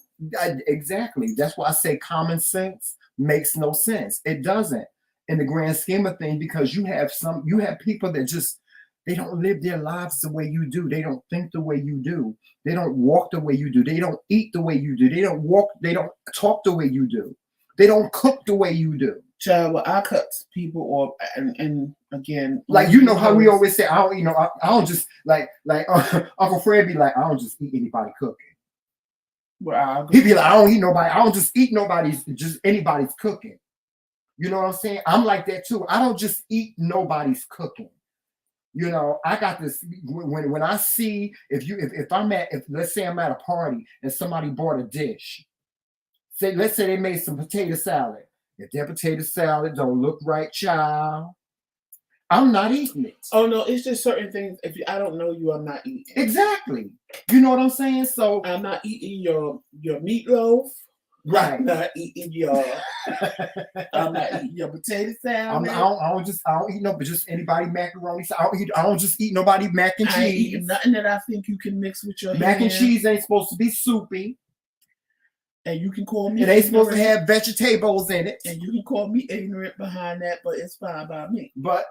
Exactly. That's why I say common sense makes no sense. It doesn't in the grand scheme of things, because you have people that just, they don't live their lives the way you do. They don't think the way you do. They don't walk the way you do. They don't eat the way you do. They don't talk the way you do. They don't cook the way you do. Child, well, I cut people off, and again, like, you know how we always say, I don't just like Uncle Fred be like, I don't just eat anybody cooking. Well, he'd be like, I don't eat nobody. I don't just eat anybody's cooking. You know what I'm saying? I'm like that too. I don't just eat nobody's cooking. You know, I got this when I see let's say I'm at a party and somebody bought a dish. Let's say they made some potato salad. If that potato salad don't look right, child, I'm not eating it. Oh no, it's just certain things. If I don't know you, I'm not eating. Exactly. You know what I'm saying? So I'm not eating your meatloaf. Right. I'm not eating your. I'm not eating your potato salad. I don't eat no, but just anybody macaroni. So I don't just eat nobody mac and cheese. I ain't eating nothing that I think you can mix with your mac and cheese ain't supposed to be soupy. And you can call me. It ain't supposed to have vegetables in it. And you can call me ignorant behind that, but it's fine by me. But,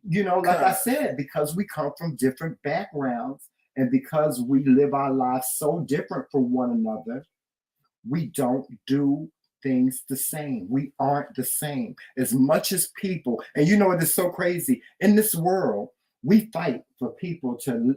you know, like I said, because we come from different backgrounds and because we live our lives so different from one another, we don't do things the same. We aren't the same. As much as people, and you know what is so crazy? In this world, we fight for people to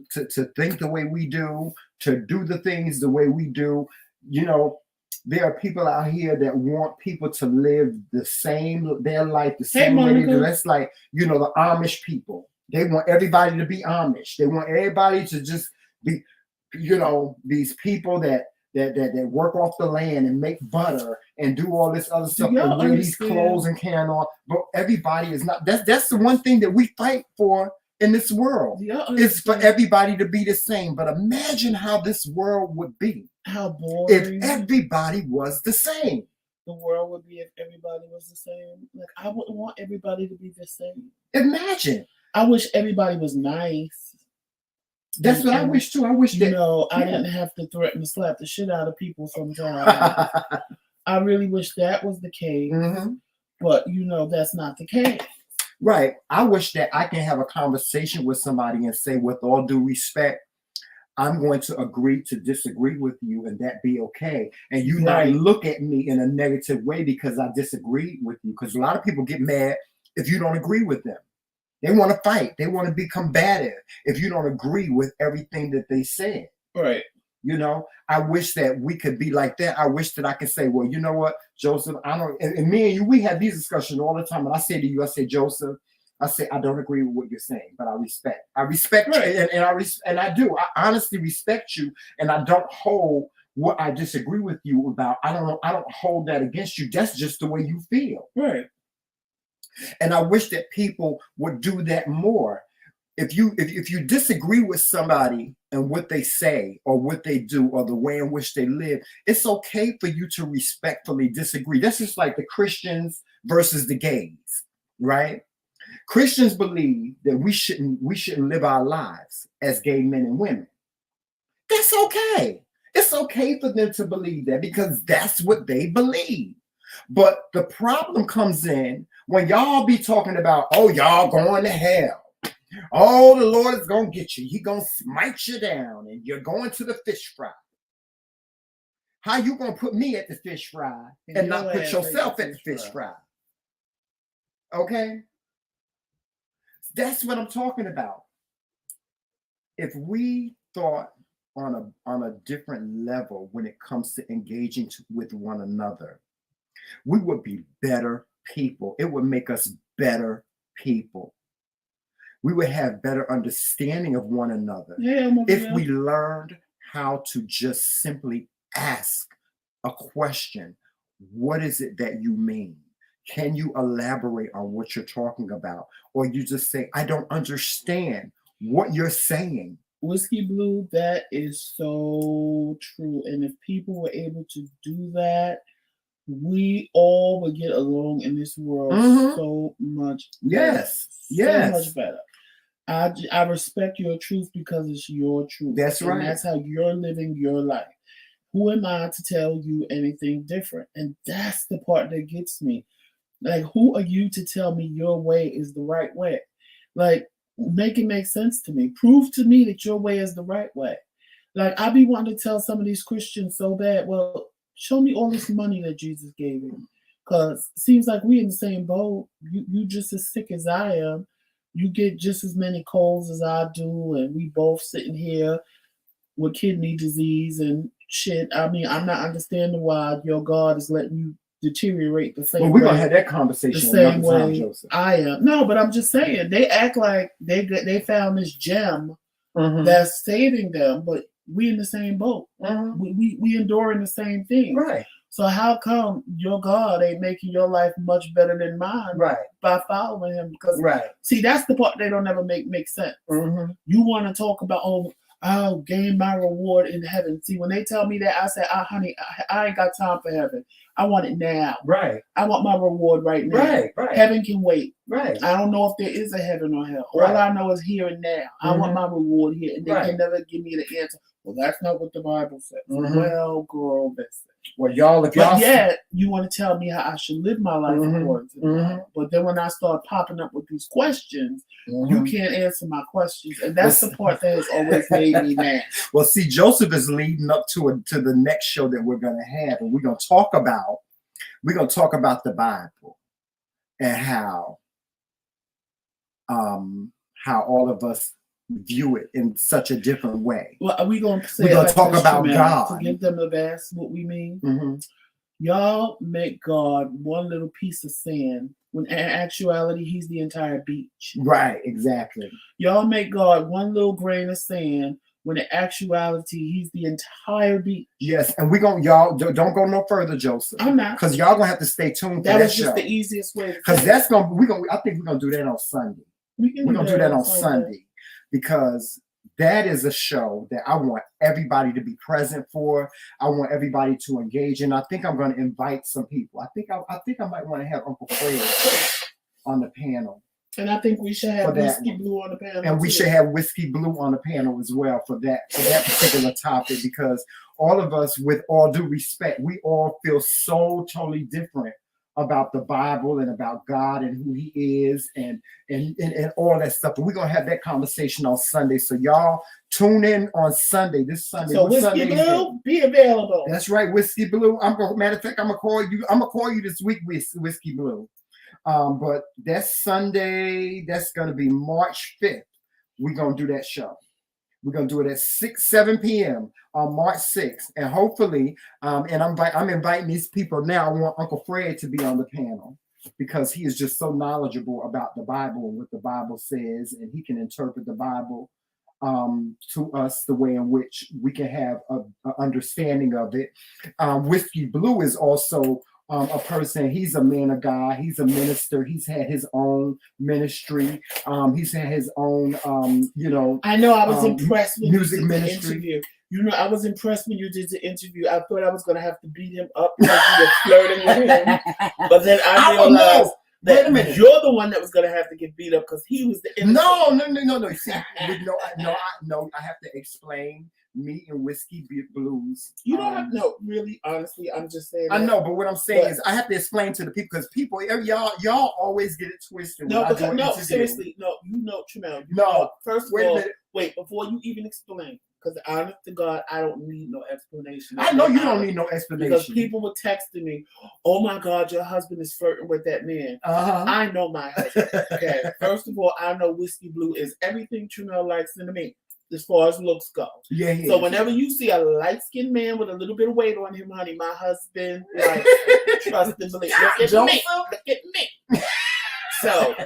think the way we do, to do the things the way we do. You know, there are people out here that want people to live their life the same way they do. That's like, you know, the Amish people. They want everybody to be Amish. They want everybody to just be, you know, these people that work off the land and make butter and do all this other stuff and wear these clothes and carry on. But everybody is not. That's the one thing that we fight for in this world. It's for everybody to be the same. But imagine how this world would be. How boring. If everybody was the same. The world would be if everybody was the same. Like, I wouldn't want everybody to be the same. Imagine. I wish everybody was nice. That's what I wish too. I wish that I didn't have to threaten to slap the shit out of people sometimes. I really wish that was the case. Mm-hmm. But that's not the case. Right. I wish that I can have a conversation with somebody and say, with all due respect, I'm going to agree to disagree with you, and that be okay. And you not look at me in a negative way because I disagree with you. Because a lot of people get mad if you don't agree with them. They want to fight. They want to be combative if you don't agree with everything that they said. Right. I wish that we could be like that. I wish that I could say, well, you know what, Joseph, I don't, and me and you, we have these discussions all the time. And I say to you, I say, Joseph, I say, I don't agree with what you're saying, but I respect you. And I do. I honestly respect you. And I don't hold what I disagree with you about. I don't hold that against you. That's just the way you feel. Right. And I wish that people would do that more. If you disagree with somebody and what they say or what they do or the way in which they live, it's okay for you to respectfully disagree. That's just like the Christians versus the gays, right? Christians believe that we shouldn't live our lives as gay men and women. That's okay. It's okay for them to believe that because that's what they believe. But the problem comes in when y'all be talking about, oh, y'all going to hell. Oh, the Lord is going to get you. He going to smite you down and you're going to the fish fry. How you going to put me at the fish fry and not put yourself at the fish fry? Okay? That's what I'm talking about. If we thought on a different level when it comes to engaging with one another, we would be better people. It would make us better people. We would have better understanding of one another if we learned how to just simply ask a question. What is it that you mean? Can you elaborate on what you're talking about? Or you just say, I don't understand what you're saying. Whiskey Blue, that is so true. And if people were able to do that, we all would get along in this world so much better. So much better. I respect your truth because it's your truth. That's right. And that's how you're living your life. Who am I to tell you anything different? And that's the part that gets me. Like, who are you to tell me your way is the right way? Like, make it make sense to me. Prove to me that your way is the right way. Like, I be wanting to tell some of these Christians so bad, well, show me all this money that Jesus gave you. Because it seems like we in the same boat. You just as sick as I am. You get just as many colds as I do, and we both sitting here with kidney disease and shit. I mean, I'm not understanding why your God is letting you deteriorate the same way. Well, we're going to have that conversation the same way time, Joseph. I am. No, but I'm just saying, they act like they found this gem that's saving them, but we in the same boat. We enduring the same thing. Right. So how come your God ain't making your life much better than mine by following him? Because see, that's the part they don't ever make sense. You want to talk about, I'll gain my reward in heaven. See, when they tell me that, I say, honey, I ain't got time for heaven. I want it now. Right. I want my reward right now. Right. Heaven can wait. Right. I don't know if there is a heaven or hell. All I know is here and now. I want my reward here, and they can never give me the answer. Well, that's not what the Bible says. Well, girl, that's it. Well, y'all, yet you want to tell me how I should live my life according to the Bible. But then when I start popping up with these questions, you can't answer my questions, and that's the part that has always made me mad. Well, see, Joseph is leading up to the next show that we're going to have, and we're going to talk about the Bible and how all of us view it in such a different way. Well, are we going to say we're going to talk about God to give them the best? What we mean? Y'all make God one little piece of sand when in actuality he's the entire beach. Right, exactly. Y'all make God one little grain of sand when in actuality he's the entire beach. Yes, and y'all don't go no further, Joseph. I'm not, because y'all gonna have to stay tuned. That was just the easiest way. Because I think we're gonna do that on Sunday. We're gonna do that on Sunday because that is a show that I want everybody to be present for. I want everybody to engage in. I think I'm going to invite some people. I think I might want to have Uncle Fred on the panel. And I think we should have Whiskey Blue on the panel. And we should have Whiskey Blue on the panel as well for that particular topic, because all of us, with all due respect, we all feel so totally different about the Bible and about God and who He is and all that stuff. But we're gonna have that conversation on Sunday. So y'all tune in on Sunday. This Sunday. So Whiskey Blue, be available. That's right, Whiskey Blue. Matter of fact, I'm gonna call you this week, Whiskey Blue. But that's Sunday. That's gonna be March 5th. We're gonna do that show. We're gonna do it at 7 p.m. on March 6th, and hopefully, and I'm inviting these people now. I want Uncle Fred to be on the panel because he is just so knowledgeable about the Bible and what the Bible says, and he can interpret the Bible to us the way in which we can have an understanding of it. Whiskey Blue is also a person. He's a man of God. He's a minister. He's had his own ministry. He's had his own, I know I was impressed when music you did ministry. The interview. You know, I was impressed when you did the interview. I thought I was going to have to beat him up because you were flirting with him. But then I realized that you're the one that was going to have to get beat up because he was the innocent. No. See, no. I have to explain. Me and Whiskey Blues. You don't have really, honestly, I'm just saying. I know, but what I'm saying is I have to explain to the people because people, y'all always get it twisted. Seriously, Tramel. First of all, wait, before you even explain, because honest to God, I don't need no explanation. I know you don't need no explanation. Because people were texting me, oh my God, your husband is flirting with that man. I know my husband. Okay, first of all, I know Whiskey Blue is everything Tramel likes in me. As far as looks go. Yeah. So whenever you see a light-skinned man with a little bit of weight on him, honey, my husband, trust and believe. Look at me. So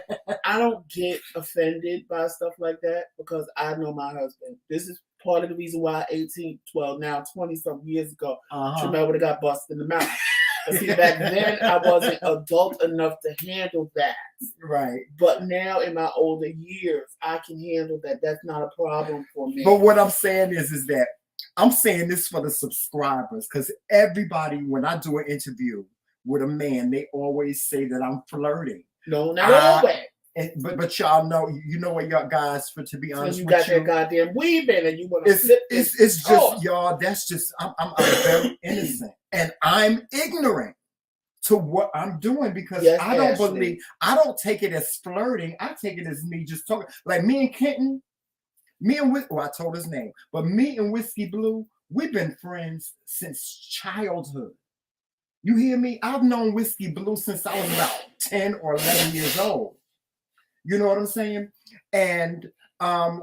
I don't get offended by stuff like that because I know my husband. This is part of the reason why 20-some years ago, Tramel would have got busted in the mouth. But see, back then I wasn't adult enough to handle that. Right. But now in my older years, I can handle that. That's not a problem for me. But what I'm saying is that I'm saying this for the subscribers, because everybody, when I do an interview with a man, they always say that I'm flirting. No, not always. But y'all know, you know what, y'all guys, to be honest so with you. You got that goddamn weave in and you want to flip it's just, y'all, that's just, I'm very innocent. And I'm ignorant to what I'm doing because I don't take it as flirting. I take it as me just talking. Like me and Kenton, I told his name, but me and Whiskey Blue, we've been friends since childhood. You hear me? I've known Whiskey Blue since I was about 10 or 11 years old. You know what I'm saying? And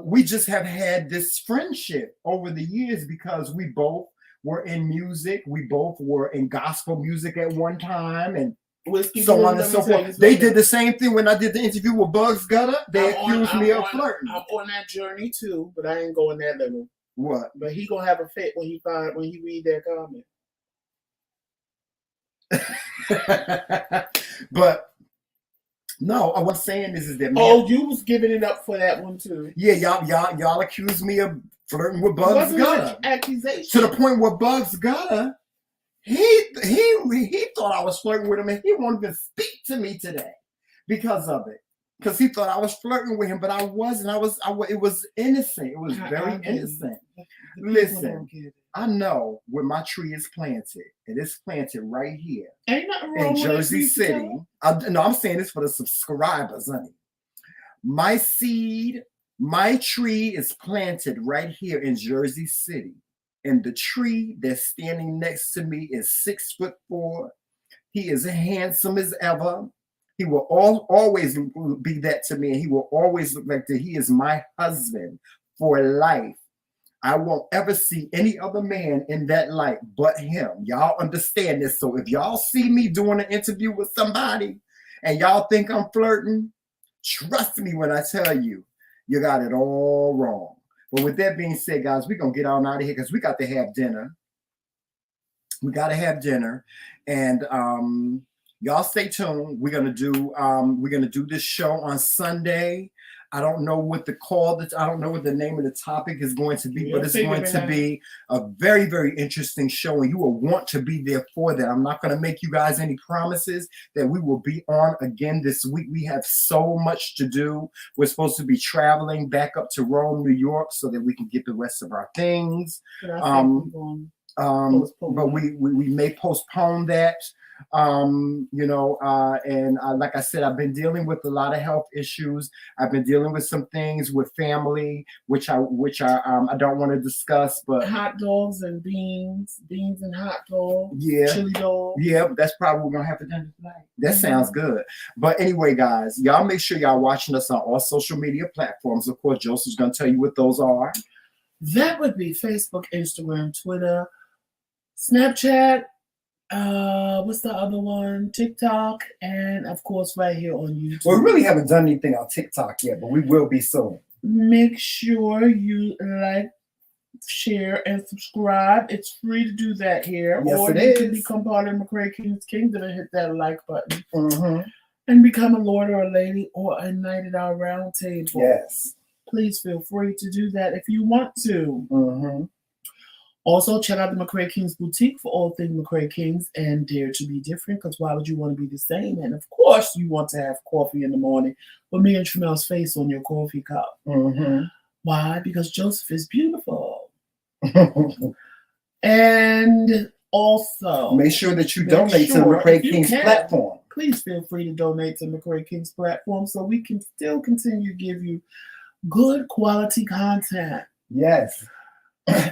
we just have had this friendship over the years because we both were in music. We both were in gospel music at one time, and Whiskey so on and so forth. They did the same thing when I did the interview with Bugs Gutter. They accused me of flirting. I'm on that journey too, but I ain't going that level. What? But he gonna have a fit when he read that comment. But no, what I'm saying is that you was giving it up for that one too. Yeah, y'all accused me of flirting with Bugs Gutter. Accusation. To the point where Bugs Gutter, he thought I was flirting with him, and he won't even speak to me today because of it. Because he thought I was flirting with him, but I wasn't. It was innocent. It was very innocent. Listen, I know where my tree is planted. It is planted right here. Ain't nothing wrong in Jersey City. I'm saying this for the subscribers, honey. My seed, my tree is planted right here in Jersey City. And the tree that's standing next to me is 6'4". He is handsome as ever. He will always be that to me. And he will always look like that. He is my husband for life. I won't ever see any other man in that light but him. Y'all understand this. So if y'all see me doing an interview with somebody and y'all think I'm flirting, trust me when I tell you, you got it all wrong. But with that being said, guys, we're going to get on out of here because we got to have dinner. We got to have dinner. And y'all stay tuned. We're going to do this show on Sunday. I don't know what I don't know what the name of the topic is going to be, but it's going to be a very, very interesting show, and you will want to be there for that. I'm not going to make you guys any promises that we will be on again this week. We have so much to do. We're supposed to be traveling back up to Rome, New York, so that we can get the rest of our things. But we may postpone that. Like I said, I've been dealing with a lot of health issues. I've been dealing with some things with family, which I don't want to discuss. But hot dogs and beans and hot dogs, yeah, chili dogs. Yeah, that's probably what we're gonna have for dinner tonight. That sounds good. But anyway, guys, y'all make sure y'all watching us on all social media platforms. Of course, Joseph's gonna tell you what those are. That would be Facebook, Instagram, Twitter, Snapchat. What's the other one? TikTok, and of course, right here on YouTube. Well, we really haven't done anything on TikTok yet, but we will be soon. Make sure you like, share, and subscribe. It's free to do that here. Yes, or it you is. can become part of McCray Kingdom and hit that like button. And become a lord or a lady or a knight at our round table. Yes. Please feel free to do that if you want to. Also, check out the McCray Boutique for all things McCray and Dare to Be Different, because why would you want to be the same? And of course, you want to have coffee in the morning with me and Tramel's face on your coffee cup. Why? Because Joseph is beautiful. And also, make sure that you donate to the McCray platform. Please feel free to donate to McCray platform so we can still continue to give you good quality content. Yes.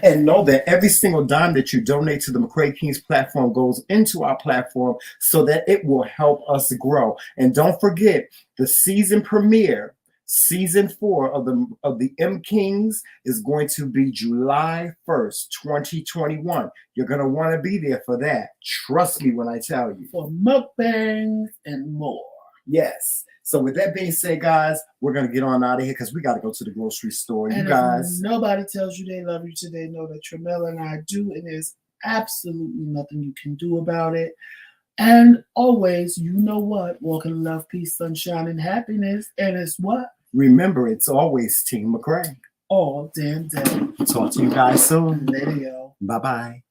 And know that every single dime that you donate to the McCray platform goes into our platform so that it will help us grow. And don't forget, the season premiere, season 4 of the TheMKingz is going to be July 1st, 2021. You're going to want to be there for that. Trust me when I tell you. For mukbangs and more. Yes. So with that being said, guys, we're going to get on out of here because we got to go to the grocery store. And you guys. If nobody tells you they love you today, know that Tramel and I do, and there's absolutely nothing you can do about it. And always, you know what? Walk in love, peace, sunshine, and happiness. And it's what? Remember, it's always Team McCray. All damn day. Talk to you guys soon. Later, y'all. Bye-bye.